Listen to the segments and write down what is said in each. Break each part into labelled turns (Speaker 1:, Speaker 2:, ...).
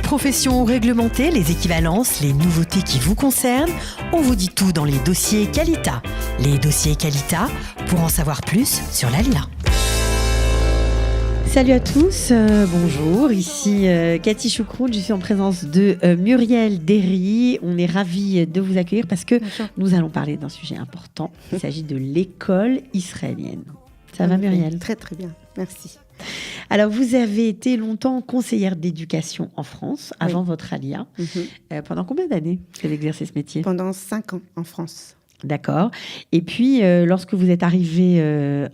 Speaker 1: professions réglementées, les équivalences, les nouveautés qui vous concernent, on vous dit tout dans les dossiers Qualita. Les dossiers Qualita, pour en savoir plus sur l'ALIA.
Speaker 2: Salut à tous, bonjour, ici Cathy Choucroune, je suis en présence de Muriel Derry. On est ravis de vous accueillir parce que nous allons parler d'un sujet important. Il s'agit de l'école israélienne. Ça va Muriel ?
Speaker 3: Très très bien, merci.
Speaker 2: Alors vous avez été longtemps conseillère d'éducation en France, avant votre ALIA. Pendant combien d'années vous avez exercé ce métier ?
Speaker 3: Pendant 5 ans en France.
Speaker 2: D'accord. Et puis, lorsque vous êtes arrivé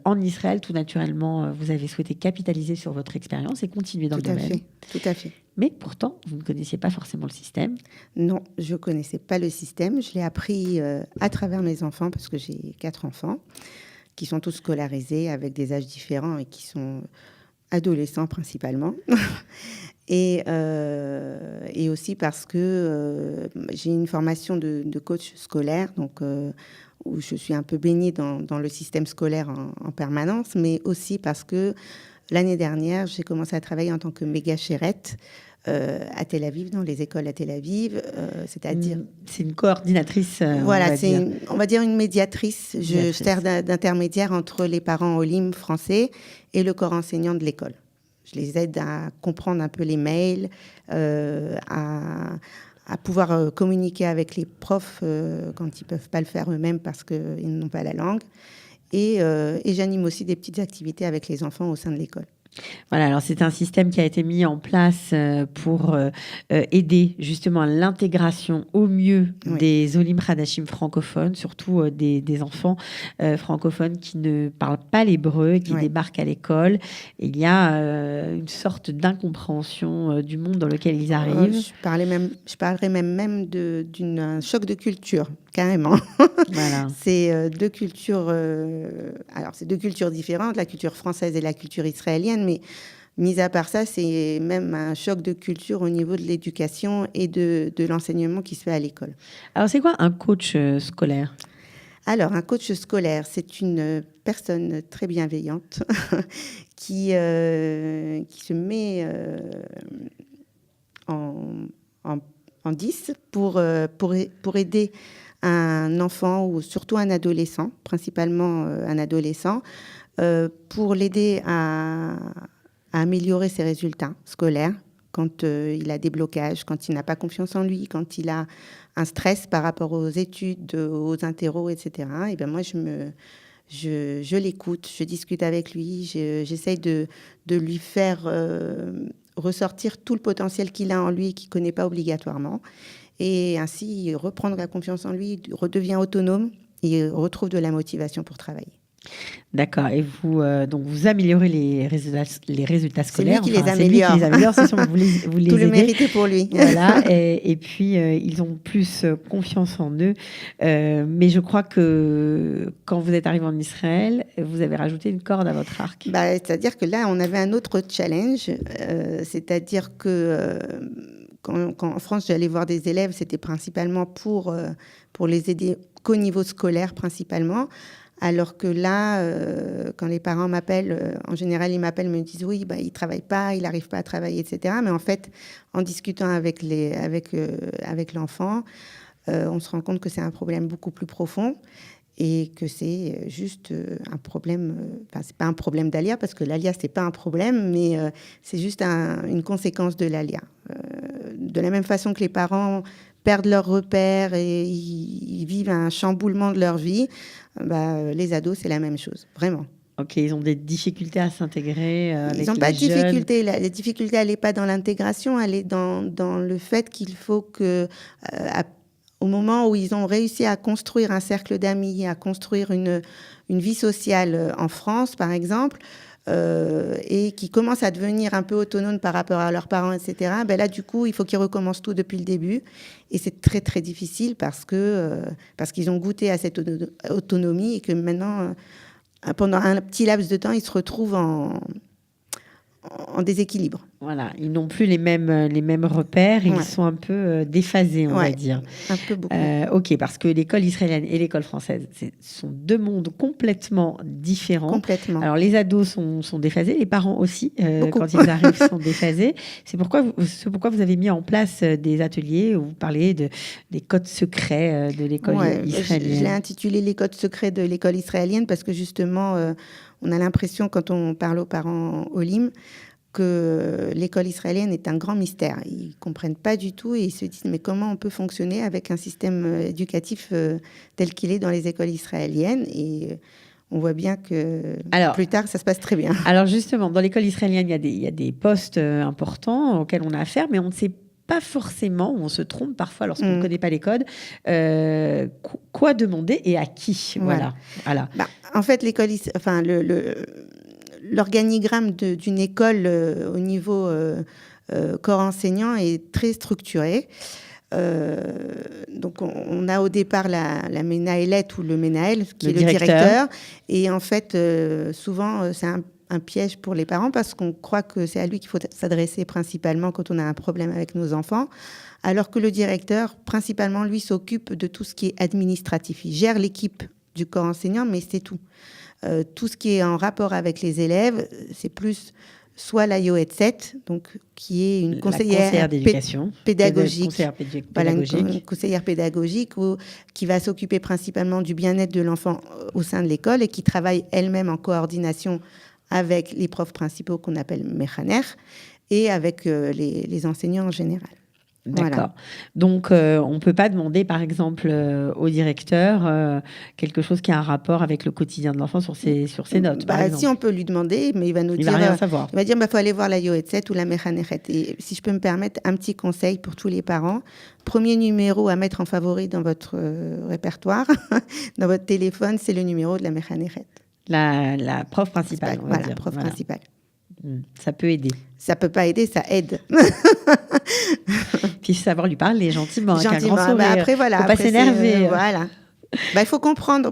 Speaker 2: en Israël, tout naturellement, vous avez souhaité capitaliser sur votre expérience et continuer dans le domaine.
Speaker 3: Tout à fait.
Speaker 2: Mais pourtant, vous ne connaissiez pas forcément le système.
Speaker 3: Non, je ne connaissais pas le système. Je l'ai appris à travers mes enfants, parce que j'ai 4 enfants qui sont tous scolarisés avec des âges différents et qui sont adolescents principalement. Et aussi parce que j'ai une formation de coach scolaire, donc où je suis un peu baignée dans le système scolaire en permanence, mais aussi parce que l'année dernière, j'ai commencé à travailler en tant que méga chérette à Tel Aviv, dans les écoles à Tel Aviv, c'est-à-dire...
Speaker 2: C'est une coordinatrice,
Speaker 3: voilà, on va dire une médiatrice. Je sers d'intermédiaire entre les parents olim français et le corps enseignant de l'école. Je les aide à comprendre un peu les mails, à pouvoir communiquer avec les profs quand ils ne peuvent pas le faire eux-mêmes parce qu'ils n'ont pas la langue. Et j'anime aussi des petites activités avec les enfants au sein de l'école.
Speaker 2: Voilà, alors c'est un système qui a été mis en place pour aider justement à l'intégration au mieux des Olim Hadashim francophones, surtout des enfants francophones qui ne parlent pas l'hébreu, qui débarquent à l'école. Et il y a une sorte d'incompréhension du monde dans lequel ils arrivent.
Speaker 3: Je parlerais même d'un choc de culture, carrément.
Speaker 2: Voilà.
Speaker 3: C'est deux cultures différentes, la culture française et la culture israélienne. Mais mis à part ça, c'est même un choc de culture au niveau de l'éducation et de l'enseignement qui se fait à l'école.
Speaker 2: Alors, c'est quoi un coach scolaire ?
Speaker 3: Alors, un coach scolaire, c'est une personne très bienveillante qui se met en 10 pour aider un enfant ou surtout un adolescent, principalement un adolescent, pour l'aider à améliorer ses résultats scolaires quand il a des blocages, quand il n'a pas confiance en lui, quand il a un stress par rapport aux études, aux interros, etc. Et bien moi, je l'écoute, je discute avec lui, j'essaye de lui faire ressortir tout le potentiel qu'il a en lui et qu'il ne connaît pas obligatoirement. Et ainsi, il reprend la confiance en lui, redevient autonome et retrouve de la motivation pour travailler.
Speaker 2: D'accord. Et vous, donc vous améliorez les résultats scolaires.
Speaker 3: C'est lui qui les améliore.
Speaker 2: C'est lui qui les améliore. C'est sûr que vous les
Speaker 3: tout
Speaker 2: aidez.
Speaker 3: Le mérite est pour lui.
Speaker 2: Voilà. Et puis, ils ont plus confiance en eux. Mais je crois que quand vous êtes arrivé en Israël, vous avez rajouté une corde à votre arc.
Speaker 3: C'est-à-dire que là, on avait un autre challenge. C'est-à-dire que quand en France, j'allais voir des élèves, c'était principalement pour les aider qu'au niveau scolaire principalement. Alors que là, quand les parents m'appellent, en général, ils m'appellent, me disent oui, il ne travaille pas, il n'arrive pas à travailler, etc. Mais en fait, en discutant avec l'enfant, on se rend compte que c'est un problème beaucoup plus profond et que c'est juste un problème. C'est pas un problème d'ALIA, parce que l'ALIA, c'est pas un problème, mais c'est juste une conséquence de l'ALIA. De la même façon que les parents perdent leurs repères et ils vivent un chamboulement de leur vie, les ados, c'est la même chose, vraiment.
Speaker 2: Ok, ils ont des difficultés à s'intégrer avec les jeunes.
Speaker 3: Ils n'ont pas de difficulté. La difficulté, elle n'est pas dans l'intégration, elle est dans le fait qu'il faut que, au moment où ils ont réussi à construire un cercle d'amis, à construire une vie sociale en France, par exemple, et qui commencent à devenir un peu autonomes par rapport à leurs parents, etc., là, du coup, il faut qu'ils recommencent tout depuis le début. Et c'est très, très difficile parce qu'ils ont goûté à cette autonomie et que maintenant, pendant un petit laps de temps, ils se retrouvent en déséquilibre.
Speaker 2: Voilà, ils n'ont plus les mêmes repères, ils sont un peu déphasés, on va dire.
Speaker 3: Un peu beaucoup.
Speaker 2: Ok, parce que l'école israélienne et l'école française, ce sont deux mondes complètement différents.
Speaker 3: Complètement.
Speaker 2: Alors les ados sont déphasés, les parents aussi, quand ils arrivent, sont déphasés. C'est pourquoi vous avez mis en place des ateliers où vous parlez des codes secrets de l'école israélienne.
Speaker 3: Je l'ai intitulé les codes secrets de l'école israélienne parce que justement, on a l'impression quand on parle aux parents Olim que l'école israélienne est un grand mystère. Ils ne comprennent pas du tout et ils se disent mais comment on peut fonctionner avec un système éducatif tel qu'il est dans les écoles israéliennes. Et on voit bien que plus tard, ça se passe très bien.
Speaker 2: Alors justement, dans l'école israélienne, il y a des postes importants auxquels on a affaire, mais on ne sait pas forcément, on se trompe parfois lorsqu'on ne connaît pas les codes, quoi demander et à qui. Voilà.
Speaker 3: Bah, en fait, l'organigramme d'une école au niveau corps enseignant est très structuré. Donc, on a au départ la Ménaëlet ou le Ménaël, qui est le directeur. Et en fait, souvent, c'est un piège pour les parents parce qu'on croit que c'est à lui qu'il faut s'adresser principalement quand on a un problème avec nos enfants. Alors que le directeur, principalement, lui, s'occupe de tout ce qui est administratif. Il gère l'équipe du corps enseignant, mais c'est tout. Tout ce qui est en rapport avec les élèves, c'est plus soit la Yoetzet, donc qui est une conseillère
Speaker 2: d'éducation,
Speaker 3: pédagogique, une conseillère pédagogique qui va s'occuper principalement du bien-être de l'enfant au sein de l'école et qui travaille elle-même en coordination avec les profs principaux qu'on appelle Mechaner et avec les enseignants en général.
Speaker 2: D'accord.
Speaker 3: Voilà.
Speaker 2: Donc, on ne peut pas demander, par exemple, au directeur quelque chose qui a un rapport avec le quotidien de l'enfant sur ses notes, par exemple.
Speaker 3: Si, on peut lui demander, mais il va nous dire...
Speaker 2: Il va rien savoir.
Speaker 3: Il va dire, faut aller voir la Yoetzet ou la Mechaneret. Et si je peux me permettre, un petit conseil pour tous les parents. Premier numéro à mettre en favori dans votre répertoire, dans votre téléphone, c'est le numéro de la Mechaneret.
Speaker 2: La prof principale, on va dire.
Speaker 3: Prof principale.
Speaker 2: Ça peut aider.
Speaker 3: Ça peut pas aider, ça aide.
Speaker 2: Puis savoir lui parler gentiment, avec un grand sourire.
Speaker 3: Après, voilà.
Speaker 2: Faut pas s'énerver.
Speaker 3: Voilà. Il faut comprendre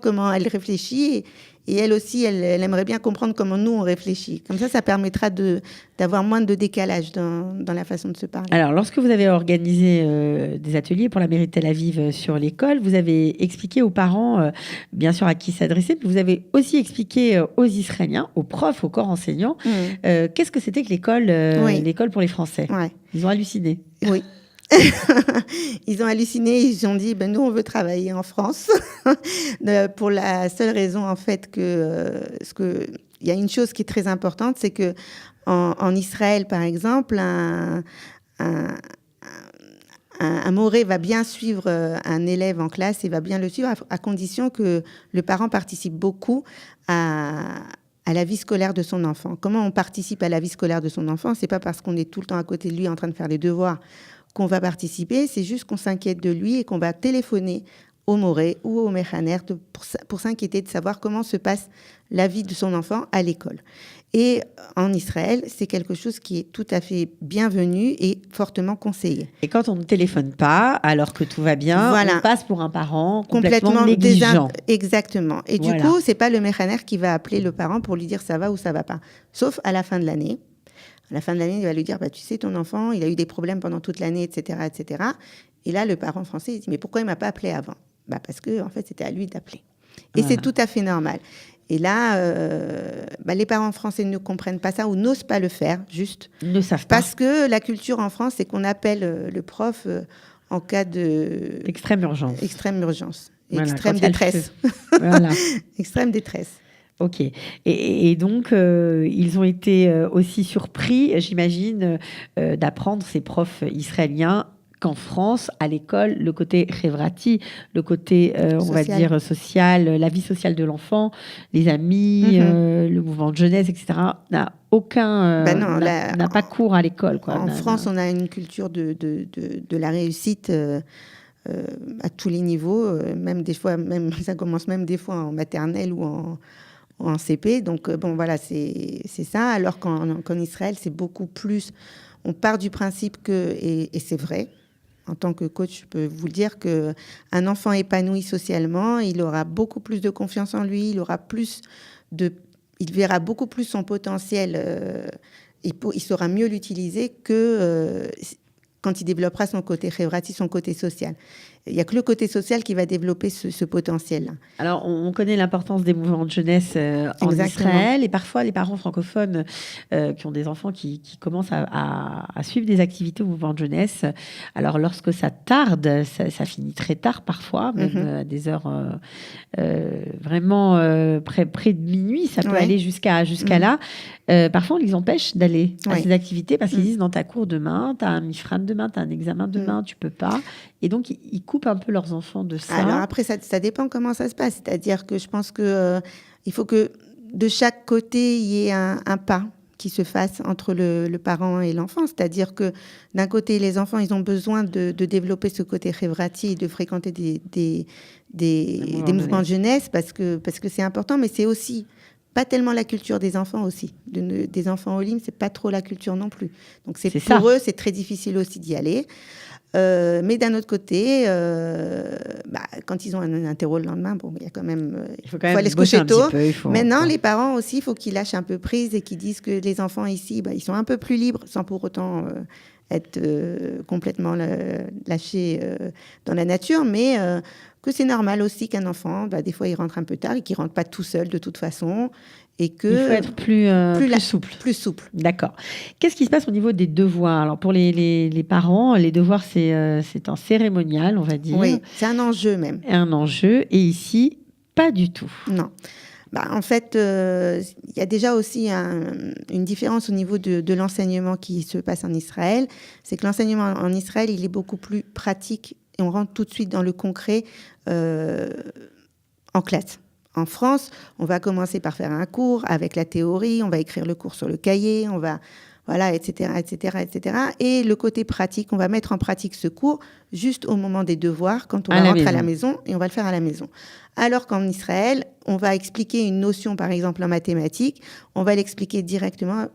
Speaker 3: comment elle réfléchit. Et elle aussi, elle aimerait bien comprendre comment nous, on réfléchit. Comme ça permettra d'avoir moins de décalage dans la façon de se parler.
Speaker 2: Alors, lorsque vous avez organisé des ateliers pour la mairie de Tel Aviv sur l'école, vous avez expliqué aux parents, bien sûr, à qui s'adresser, mais vous avez aussi expliqué aux Israéliens, aux profs, aux corps enseignants, qu'est-ce que c'était que l'école pour les Français.
Speaker 3: Ouais.
Speaker 2: Ils ont halluciné.
Speaker 3: Oui. Ils ont halluciné, ils ont dit nous on veut travailler en France pour la seule raison en fait que il y a une chose qui est très importante, c'est que en Israël par exemple un moré va bien suivre un élève en classe et va bien le suivre à condition que le parent participe beaucoup à la vie scolaire de son enfant. Comment on participe à la vie scolaire de son enfant? C'est pas parce qu'on est tout le temps à côté de lui en train de faire les devoirs qu'on va participer, c'est juste qu'on s'inquiète de lui et qu'on va téléphoner au moré ou au méchaner pour s'inquiéter de savoir comment se passe la vie de son enfant à l'école. Et en Israël, c'est quelque chose qui est tout à fait bienvenu et fortement conseillé.
Speaker 2: Et quand on ne téléphone pas, alors que tout va bien, on passe pour un parent complètement négligent.
Speaker 3: Exactement. Et du coup, c'est pas le méchaner qui va appeler le parent pour lui dire ça va ou ça va pas. Sauf à la fin de l'année. À la fin de l'année, il va lui dire, tu sais, ton enfant, il a eu des problèmes pendant toute l'année, etc., etc. Et là, le parent français, il dit, mais pourquoi il m'a pas appelé avant? Parce que, en fait, c'était à lui d'appeler. Et c'est tout à fait normal. Et là, les parents français ne comprennent pas ça ou n'osent pas le faire, juste.
Speaker 2: Ils ne savent pas.
Speaker 3: Parce que la culture en France, c'est qu'on appelle le prof en cas de...
Speaker 2: Extrême urgence.
Speaker 3: Extrême urgence.
Speaker 2: Voilà,
Speaker 3: extrême détresse.
Speaker 2: Voilà.
Speaker 3: Extrême détresse.
Speaker 2: Ok. Et donc, ils ont été aussi surpris, j'imagine, d'apprendre, ces profs israéliens, qu'en France, à l'école, le côté chevrati, le côté, on va dire, social, la vie sociale de l'enfant, les amis, le mouvement de jeunesse, etc., n'a pas cours à l'école.
Speaker 3: En France, on a une culture de la réussite à tous les niveaux, même des fois, ça commence même des fois en maternelle ou en CP. Donc, voilà, c'est ça. Alors qu'en Israël, c'est beaucoup plus... On part du principe que... Et c'est vrai, en tant que coach, je peux vous le dire, qu'un enfant épanoui socialement, il aura beaucoup plus de confiance en lui, il aura plus de... il verra beaucoup plus son potentiel, il saura mieux l'utiliser que quand il développera son côté chevrati, son côté social. Il n'y a que le côté social qui va développer ce potentiel-là.
Speaker 2: Alors, on connaît l'importance des mouvements de jeunesse en
Speaker 3: Exactement.
Speaker 2: Israël, et parfois les parents francophones qui ont des enfants qui commencent à suivre des activités au mouvement de jeunesse. Alors, lorsque ça tarde, ça finit très tard parfois, même à des heures vraiment près de minuit, ça peut aller jusqu'à là. Parfois, on les empêche d'aller à ces activités parce qu'ils disent dans ta cour demain, tu as un mifran demain, tu as un examen demain, tu peux pas. Et donc, ils coupent un peu leurs enfants de ça.
Speaker 3: Alors après, ça dépend comment ça se passe. C'est-à-dire que je pense que il faut que de chaque côté, il y ait un pas qui se fasse entre le parent et l'enfant. C'est-à-dire que d'un côté, les enfants, ils ont besoin de développer ce côté chevrati et de fréquenter des mouvements de jeunesse parce que c'est important, mais c'est aussi pas tellement la culture des enfants aussi. Des enfants au Olim, c'est pas trop la culture non plus. Donc pour eux, c'est très difficile aussi d'y aller. Mais d'un autre côté, quand ils ont un interro le lendemain, bon, il y a quand même, il faut aller se coucher tôt. Maintenant, les parents aussi, il faut qu'ils lâchent un peu prise et qu'ils disent que les enfants ici, ils sont un peu plus libres, sans pour autant être complètement lâchés dans la nature, mais que c'est normal aussi qu'un enfant, des fois, il rentre un peu tard et qu'il rentre pas tout seul de toute façon. Et que
Speaker 2: il faut être plus souple.
Speaker 3: Plus souple.
Speaker 2: D'accord. Qu'est-ce qui se passe au niveau des devoirs ? Alors, pour les parents, les devoirs, c'est un cérémonial, on va dire.
Speaker 3: Oui, c'est un enjeu même.
Speaker 2: Un enjeu. Et ici, pas du tout.
Speaker 3: Non. En fait, il y a déjà aussi une différence au niveau de l'enseignement qui se passe en Israël. C'est que l'enseignement en Israël, il est beaucoup plus pratique et on rentre tout de suite dans le concret en classe. En France, on va commencer par faire un cours avec la théorie, on va écrire le cours sur le cahier, on va, etc., etc., etc. Et le côté pratique, on va mettre en pratique ce cours juste au moment des devoirs, quand on va rentrer à la maison, et on va le faire à la maison. Alors qu'en Israël, on va expliquer une notion, par exemple en mathématiques, on va l'expliquer directement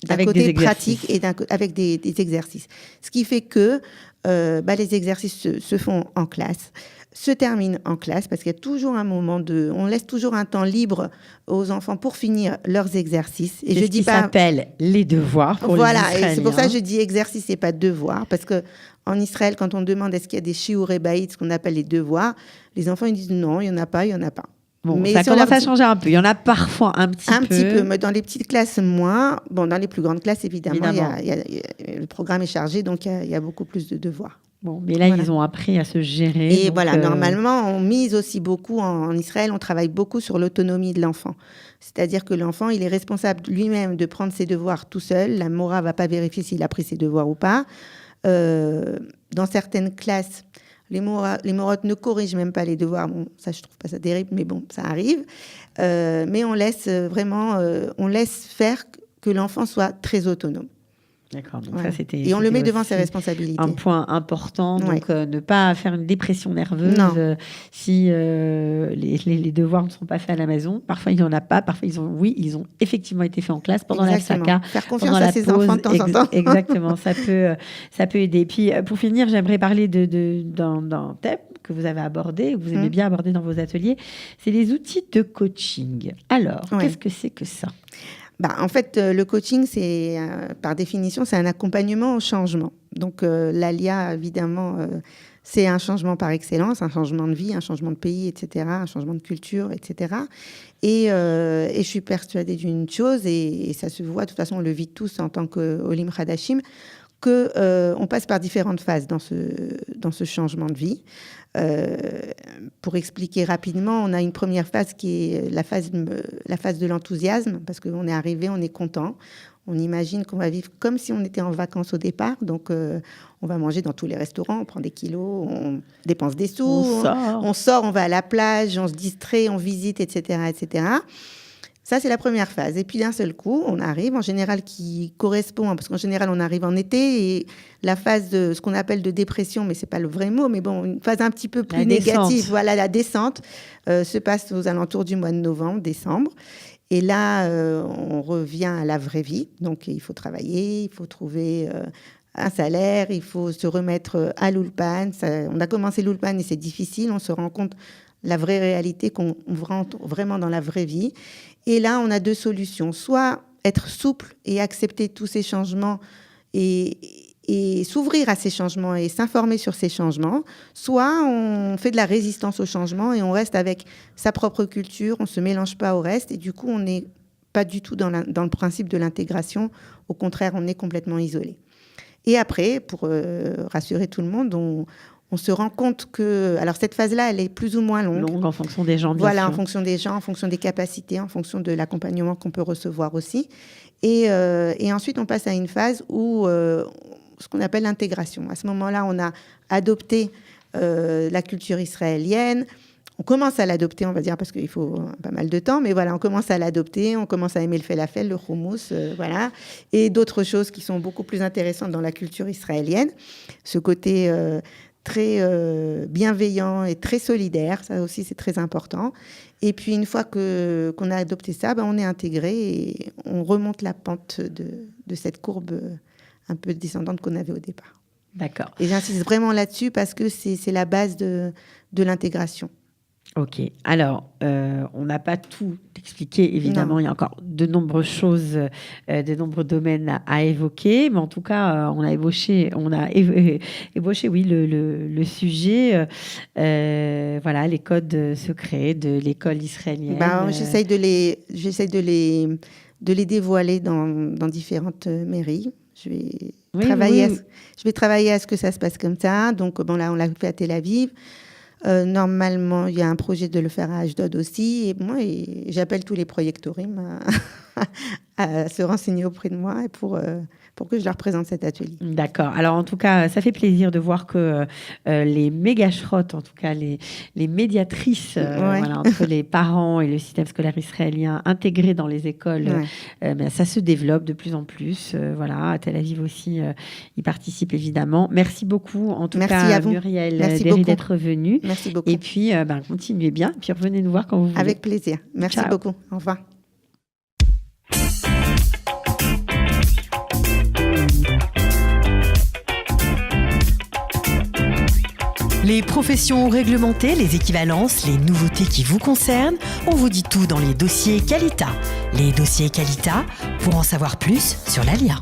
Speaker 3: d'un côté pratique et avec des exercices. Ce qui fait que les exercices se font en classe, se terminent en classe, parce qu'il y a toujours un moment on laisse toujours un temps libre aux enfants pour finir leurs exercices.
Speaker 2: Et je dis pas. Ça s'appelle les devoirs pour les Israéliens.
Speaker 3: Et c'est pour ça que je dis exercice et pas devoir, parce que en Israël, quand on demande est-ce qu'il y a des shiurei bayit, ce qu'on appelle les devoirs, les enfants ils disent non, il y en a pas.
Speaker 2: Bon, mais ça commence à changer un peu. Il y en a parfois un petit peu,
Speaker 3: mais dans les petites classes moins. Bon, dans les plus grandes classes, évidemment. Le programme est chargé, donc il y a beaucoup plus de devoirs.
Speaker 2: Bon, mais là, ils ont appris à se gérer.
Speaker 3: Et normalement, on mise aussi beaucoup, en Israël, on travaille beaucoup sur l'autonomie de l'enfant. C'est-à-dire que l'enfant, il est responsable lui-même de prendre ses devoirs tout seul. La Mora ne va pas vérifier s'il a pris ses devoirs ou pas. Dans certaines classes, les morotes ne corrigent même pas les devoirs. Bon, ça, je trouve pas ça terrible, mais bon, ça arrive. Mais on laisse faire que l'enfant soit très autonome.
Speaker 2: D'accord, donc ça,
Speaker 3: et on le met devant ses responsabilités.
Speaker 2: Un point important, donc ne pas faire une dépression nerveuse si les devoirs ne sont pas faits à la maison. Parfois, il n'y en a pas. Parfois, ils ont effectivement été faits en classe pendant la Saka.
Speaker 3: Faire confiance à ses enfants de temps en temps.
Speaker 2: Exactement, ça peut aider. Et puis, pour finir, j'aimerais parler d'un thème que vous avez abordé, que vous aimez bien aborder dans vos ateliers. C'est les outils de coaching. Alors, qu'est-ce que c'est que ça ?
Speaker 3: En fait, le coaching, c'est, par définition, c'est un accompagnement au changement. Donc, l'ALIA, évidemment, c'est un changement par excellence, un changement de vie, un changement de pays, etc., un changement de culture, etc. Et je suis persuadée d'une chose, et ça se voit, de toute façon, on le vit tous en tant qu'Olim Hadashim, qu'on passe par différentes phases dans ce changement de vie. Pour expliquer rapidement, on a une première phase qui est la phase de l'enthousiasme, parce qu'on est arrivé, on est content. On imagine qu'on va vivre comme si on était en vacances au départ. Donc, on va manger dans tous les restaurants, on prend des kilos, on dépense des sous, on sort, on va à la plage, on se distrait, on visite, etc., etc. Ça, c'est la première phase. Et puis, d'un seul coup, on arrive, en général, qui correspond, parce qu'en général, on arrive en été, et la phase de ce qu'on appelle de dépression, mais ce n'est pas le vrai mot, mais bon, une phase un petit peu plus négative, la descente, se passe aux alentours du mois de novembre, décembre. Et là, on revient à la vraie vie. Donc, il faut travailler, il faut trouver un salaire, il faut se remettre à l'Ulpan. On a commencé l'Ulpan et c'est difficile, on se rend compte. la vraie réalité qu'on rentre vraiment dans la vraie vie. Et là, on a 2 solutions. Soit être souple et accepter tous ces changements et s'ouvrir à ces changements et s'informer sur ces changements, soit on fait de la résistance au changement et on reste avec sa propre culture, on ne se mélange pas au reste et du coup, on n'est pas du tout dans le principe de l'intégration. Au contraire, on est complètement isolé. Et après, pour rassurer tout le monde, on se rend compte que... Alors, cette phase-là, elle est plus ou moins longue.
Speaker 2: Longue en fonction des gens, bien
Speaker 3: voilà,
Speaker 2: sûr.
Speaker 3: En fonction des gens, en fonction des capacités, en fonction de l'accompagnement qu'on peut recevoir aussi. Et ensuite, on passe à une phase où... ce qu'on appelle l'intégration. À ce moment-là, on a adopté la culture israélienne. On commence à l'adopter, on va dire, parce qu'il faut pas mal de temps, mais voilà, on commence à l'adopter, on commence à aimer le falafel, le houmous, voilà, et d'autres choses qui sont beaucoup plus intéressantes dans la culture israélienne. Ce côté très bienveillant et très solidaire, ça aussi c'est très important. Et puis une fois qu'on a adopté ça, on est intégré et on remonte la pente de cette courbe un peu descendante qu'on avait au départ.
Speaker 2: D'accord.
Speaker 3: Et j'insiste vraiment là-dessus parce que c'est la base de l'intégration.
Speaker 2: Ok. Alors, on n'a pas tout expliqué, évidemment. Non. Il y a encore de nombreuses choses, de nombreux domaines à évoquer. Mais en tout cas, on a ébauché, oui, le sujet. Voilà, les codes secrets de l'école israélienne.
Speaker 3: J'essaye de les dévoiler dans différentes mairies. Je vais travailler à ce que ça se passe comme ça. Donc, là, on l'a fait à Tel Aviv. Normalement, il y a un projet de le faire à Ashdod aussi. Et j'appelle tous les projectorimes à se renseigner auprès de moi et pour que je leur présente cet atelier.
Speaker 2: D'accord. Alors, en tout cas, ça fait plaisir de voir que les méga-shrotes, en tout cas les médiatrices voilà, entre les parents et le système scolaire israélien intégrés dans les écoles, ça se développe de plus en plus. Voilà, à Tel Aviv aussi, ils participent évidemment. Merci beaucoup, en tout cas, à Muriel Derry d'être venue.
Speaker 3: Merci beaucoup.
Speaker 2: Et puis, continuez bien. Puis revenez nous voir quand vous voulez.
Speaker 3: Avec plaisir. Merci beaucoup. Au revoir.
Speaker 1: Les professions réglementées, les équivalences, les nouveautés qui vous concernent, on vous dit tout dans les dossiers Qualita. Les dossiers Qualita, pour en savoir plus sur l'ALIA.